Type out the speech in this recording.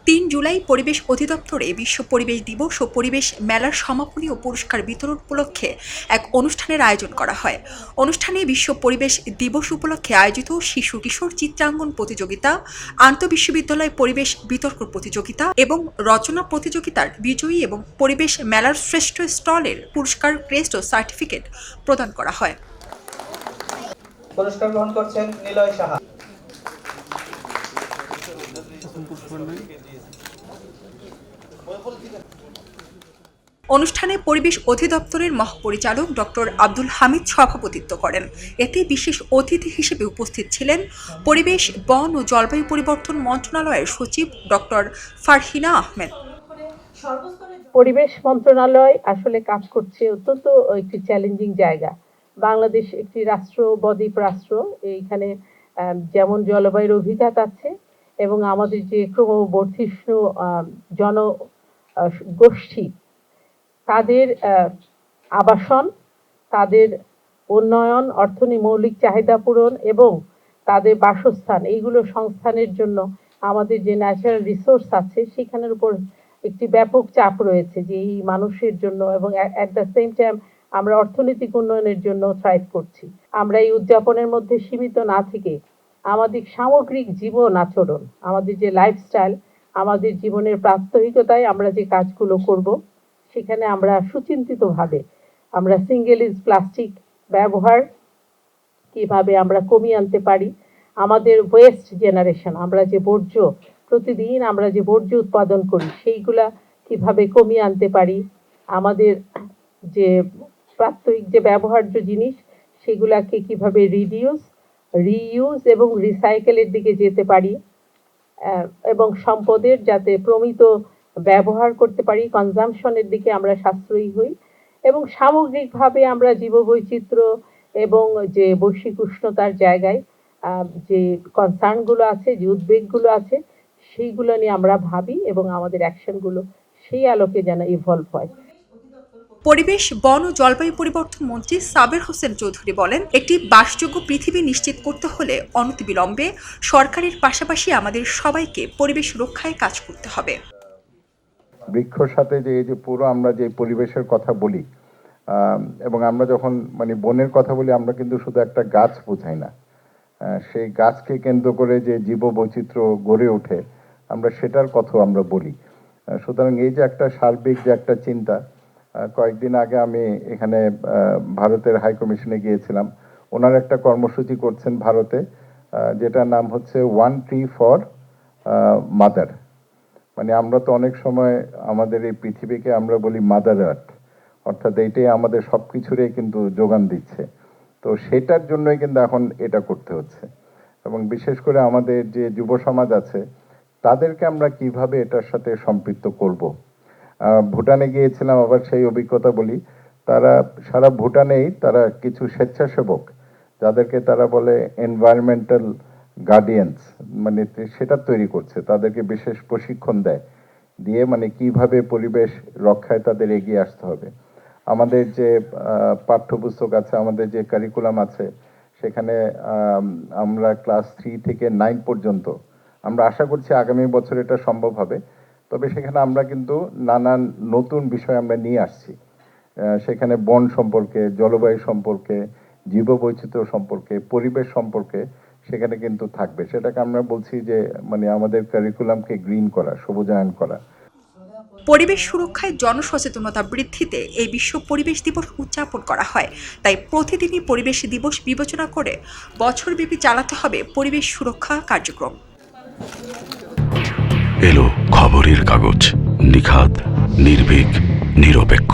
৩ জুলাই পরিবেশ অধিদপ্তরে বিশ্ব পরিবেশ দিবস ও পরিবেশ মেলার সমাপনী ও পুরস্কার বিতরণ উপলক্ষে এক অনুষ্ঠানের আয়োজন করা হয়। অনুষ্ঠানে বিশ্ব পরিবেশ দিবস উপলক্ষে আয়োজিত শিশু কিশোর চিত্রাঙ্কন প্রতিযোগিতা, আন্তঃবিশ্ববিদ্যালয় পরিবেশ বিতর্ক প্রতিযোগিতা এবং রচনা প্রতিযোগিতার বিজয়ী এবং পরিবেশ মেলার শ্রেষ্ঠ স্টলের পুরস্কার, ক্রেস্ট ও সার্টিফিকেট প্রদান করা হয়। পুরস্কার গ্রহণ করছেন নিলয় সাহা। অনুষ্ঠানে পরিবেশ অধিদপ্তরের মহাপরিচালক ডক্টর আব্দুল হামিদ সভাপতিত্ব করেন। এতে বিশেষ অতিথি হিসেবে উপস্থিত ছিলেন পরিবেশ, বন ও জলবায়ু পরিবর্তন মন্ত্রণালয়ের সচিব ডক্টর ফারহিনা আহমেদ। পরিবেশ মন্ত্রণালয় আসলে কাজ করছে অত্যন্ত একটি চ্যালেঞ্জিং জায়গা। বাংলাদেশ একটি রাষ্ট্র, বদ্বীপ রাষ্ট্র, এইখানে যেমন জলবায়ুর অভিঘাত আছে এবং আমাদের যে ক্রমবর্ধিষ্ণু জনগোষ্ঠী, তাদের আবাসন, তাদের উন্নয়ন, মৌলিক চাহিদা পূরণ এবং তাদের বাসস্থান, এইগুলো সংস্থানের জন্য আমাদের যে ন্যাচারাল রিসোর্স আছে সেখানের উপর একটি ব্যাপক চাপ রয়েছে, যে এই মানুষের জন্য, এবং অ্যাট দ্য সেম টাইম আমরা অর্থনৈতিক উন্নয়নের জন্য থ্রাইভ করছি। আমরা এই উদযাপনের মধ্যে সীমিত না থেকে আমাদের সামগ্রিক জীবন আচরণ, আমাদের যে লাইফস্টাইল, আমাদের জীবনের প্রাত্যহিকতায় আমরা যে কাজগুলো করব, সেখানে আমরা সুচিন্তিতভাবে আমরা সিঙ্গেল ইউজ প্লাস্টিক ব্যবহার কিভাবে আমরা কমিয়ে আনতে পারি, আমাদের ওয়েস্ট জেনারেশন, আমরা যে বর্জ্য, প্রতিদিন আমরা যে বর্জ্য উৎপাদন করি সেইগুলা কিভাবে কমিয়ে আনতে পারি, আমাদের যে প্রাত্যহিক যে ব্যবহার্য জিনিস সেগুলাকে কিভাবে রিইউজ এবং রিসাইকেলের দিকে যেতে পারি, এবং সম্পদের যাতে প্রমিত ব্যবহার করতে পারি, কনজামশনের দিকে আমরা সাশ্রয়ী হই, এবং সামগ্রিকভাবে আমরা জীববৈচিত্র্য এবং যে বৈশ্বিক উষ্ণতার জায়গায় যে কনসার্নগুলো আছে, যে উদ্বেগগুলো আছে, সেইগুলো নিয়ে আমরা ভাবি এবং আমাদের অ্যাকশনগুলো সেই আলোকে যেন ইভলভ হয়। পরিবেশ, বন ও জলবায়ু পরিবর্তন মন্ত্রী সাবের হোসেন চৌধুরী বলেন, একটি বাসযোগ্য পৃথিবী নিশ্চিত করতে হলে অনতিবিলম্বে সরকারের পাশাপাশি আমাদের সবাইকে পরিবেশ রক্ষায় কাজ করতে হবে। বৃক্ষর সাথে যে এই যে পুরো আমরা যে পরিবেশের কথা বলি এবং আমরা যখন বনের কথা বলি, আমরা কিন্তু শুধু একটা গাছ বোঝাই না, সেই গাছকে কেন্দ্র করে যে জীববৈচিত্র্য গড়ে ওঠে আমরা সেটার কথা আমরা বলি। সুতরাং এই যে একটা সার্বিক যে একটা চিন্তা, কয়েকদিন আগে আমি এখানে ভারতের হাই কমিশনে গিয়েছিলাম। ওনার একটা কর্মসূচি করছেন ভারতে, যেটার নাম হচ্ছে ওয়ান ট্রি ফর মাদার। আমরা তো অনেক সময় আমাদের এই পৃথিবীকে আমরা বলি মাদার আর্থ, অর্থাৎ এইটাই আমাদের সব কিছুরই কিন্তু যোগান দিচ্ছে। তো সেটার জন্যই কিন্তু এখন এটা করতে হচ্ছে, এবং বিশেষ করে আমাদের যে যুব সমাজ আছে তাদেরকে আমরা কিভাবে এটার সাথে সম্পৃক্ত করব। ভুটানে গিয়েছিলাম, আবার সেই অভিজ্ঞতা বলি, তারা সারা ভুটানেই তারা কিছু স্বেচ্ছাসেবক, যাদেরকে তারা বলে এনভায়রনমেন্টাল গার্ডিয়ান্স, সেটা তৈরি করছে, তাদেরকে বিশেষ প্রশিক্ষণ দেয়, দিয়ে কিভাবে পরিবেশ রক্ষায় তাদের এগিয়ে আসতে হবে। আমাদের যে পাঠ্যপুস্তক আছে, আমাদের যে কারিকুলাম আছে, সেখানে আমরা ক্লাস 3 থেকে 9 পর্যন্ত, আমরা আশা করছি আগামী বছর এটা সম্ভব হবে। তবে সেখানে আমরা কিন্তু নানান নতুন বিষয় আমরা নিয়ে আসছি, সেখানে বন সম্পর্কে, জলবায়ু সম্পর্কে, জীববৈচিত্র্য সম্পর্কে, পরিবেশ সম্পর্কে সেখানে কিন্তু থাকবে। সেটাকে আমরা বলছি যে আমাদের কারিকুলামকে গ্রিন করা, সবুজায়ন করা। পরিবেশ সুরক্ষায় জনসচেতনতা বৃদ্ধিতে এই বিশ্ব পরিবেশ দিবস উদযাপন করা হয়। তাই প্রতিদিনই পরিবেশ দিবস বিবেচনা করে বছরব্যাপী চালাতে হবে পরিবেশ সুরক্ষা কার্যক্রম। এলো খবরের কাগজ, নিখাত, নির্ভীক, নিরপেক্ষ।